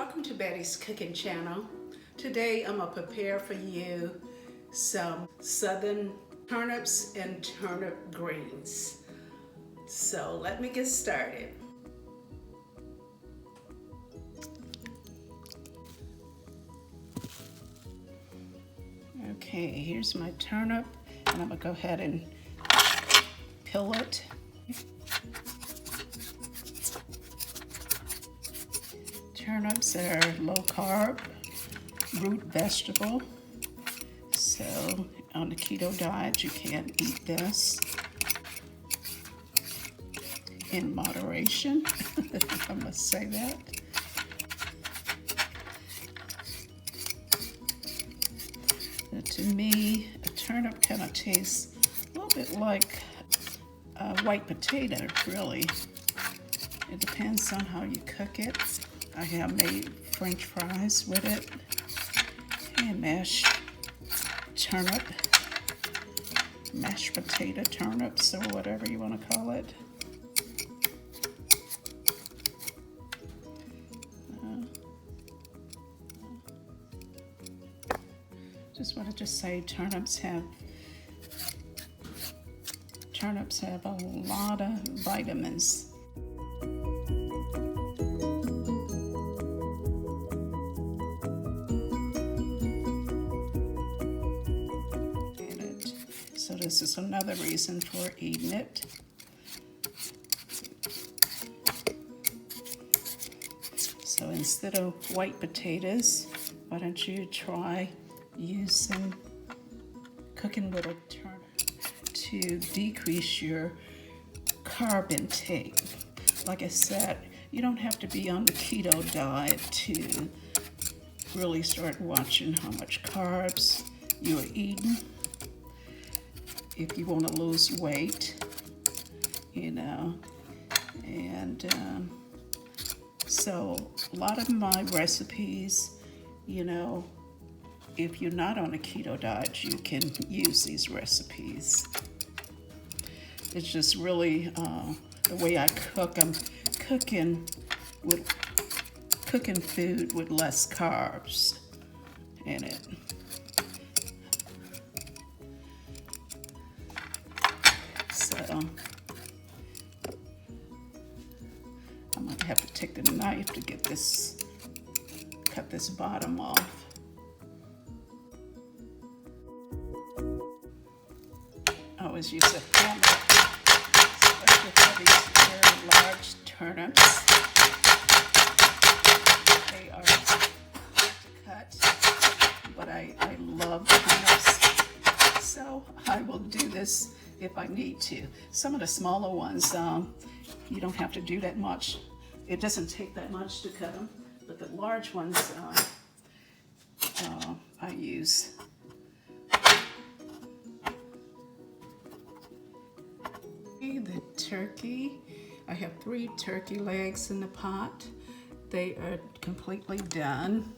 Welcome to Bettye's Cooking Channel. Today I'm going to prepare for you some southern turnips and turnip greens. So let me get started. Okay, here's my turnip, and I'm going to go ahead and peel it. Turnips are low-carb root vegetable, so on the keto diet you can't eat this in moderation. I must say that. To me, a turnip kind of tastes a little bit like a white potato, really. It depends on how you cook it. I have made French fries with it and mashed potato turnips, or whatever you want to call it. Just want to say turnips have a lot of vitamins. So this is another reason for eating it. So instead of white potatoes, why don't you try cooking with a turnip to decrease your carb intake. Like I said, you don't have to be on the keto diet to really start watching how much carbs you're eating. If you want to lose weight, and so a lot of my recipes, if you're not on a keto diet, you can use these recipes. It's just really the way I cook. I'm cooking food with less carbs in it. So I'm going to have to take the knife to cut this bottom off. I always use a hammer, especially for these very large turnips. They are hard to cut, but I love turnips, so I will do this if I need to. Some of the smaller ones, you don't have to do that much. It doesn't take that much to cut them, but the large ones I use. The turkey, I have 3 turkey legs in the pot. They are completely done.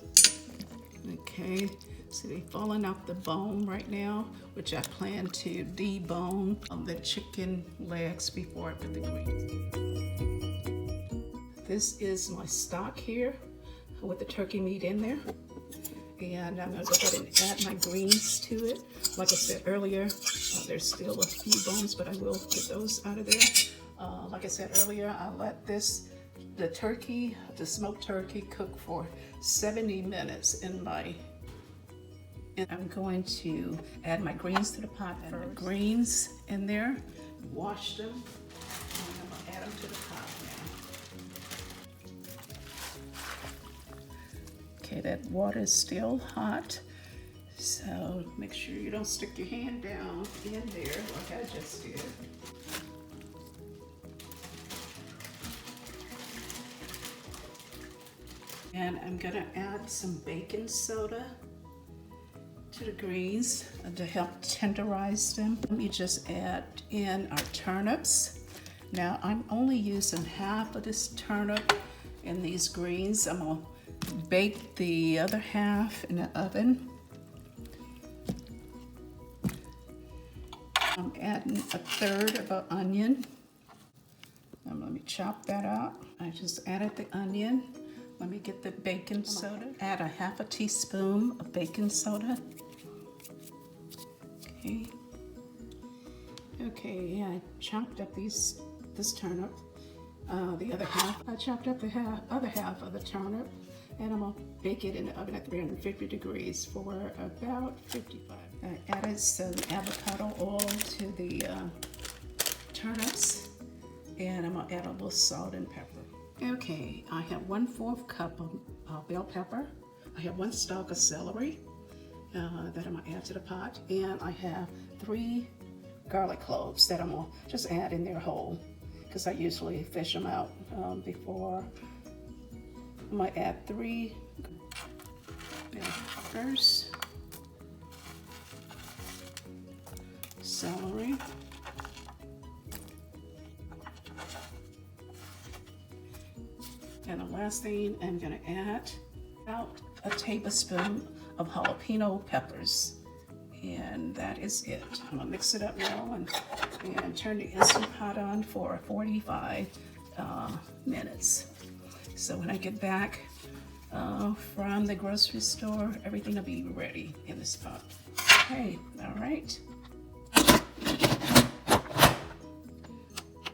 Okay, so they're falling off the bone right now, which I plan to debone the chicken legs before I put the greens. This is my stock here with the turkey meat in there. And I'm going to go ahead and add my greens to it. Like I said earlier, there's still a few bones, but I will get those out of there. Like I said earlier, I let the smoked turkey, cook for 70 minutes and I'm going to add my greens to the pot first. The greens in there, wash them, and I'm going to add them to the pot now. Okay, that water is still hot, so make sure you don't stick your hand down in there like I just did. And I'm gonna add some baking soda to the greens to help tenderize them. Let me just add in our turnips. Now I'm only using half of this turnip in these greens. I'm gonna bake the other half in the oven. I'm adding 1/3 of an onion. Let me chop that up. I just added the onion. Let me get the baking soda. Add a half a teaspoon of baking soda. Okay. Okay, I chopped up this turnip. The other half, I chopped up the other half of the turnip, and I'm gonna bake it in the oven at 350 degrees for about 55. I added some avocado oil to the turnips, and I'm gonna add a little salt and pepper. Okay, I have 1/4 cup of bell pepper. I have 1 stalk of celery that I'm gonna add to the pot, and I have 3 garlic cloves that I'm gonna just add in there whole, because I usually fish them out before. I'm gonna add 3 bell peppers, celery, and the last thing I'm gonna add about a tablespoon of jalapeno peppers. And that is it. I'm gonna mix it up now and turn the Instant Pot on for 45 minutes. So when I get back from the grocery store, everything will be ready in this pot. Okay, all right.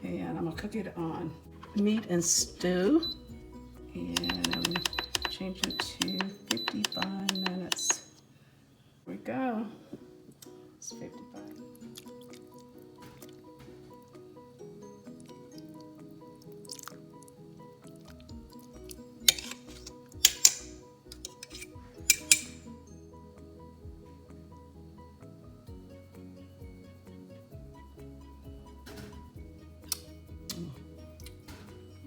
And I'm gonna cook it on meat and stew. And I'm changing it to 55 minutes. Here we go. It's 55.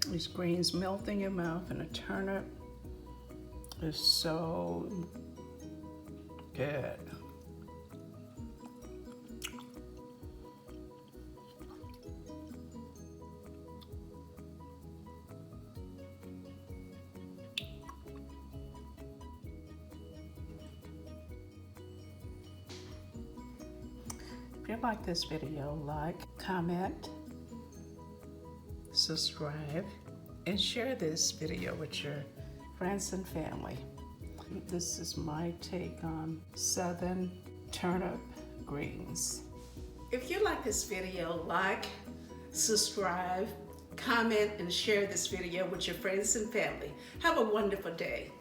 These greens melt in your mouth, and the turnip is so good. If you like this video, like, comment, subscribe, and share this video with your friends and family. This is my take on Southern turnip greens. If you like this video, like, subscribe, comment, and share this video with your friends and family. Have a wonderful day.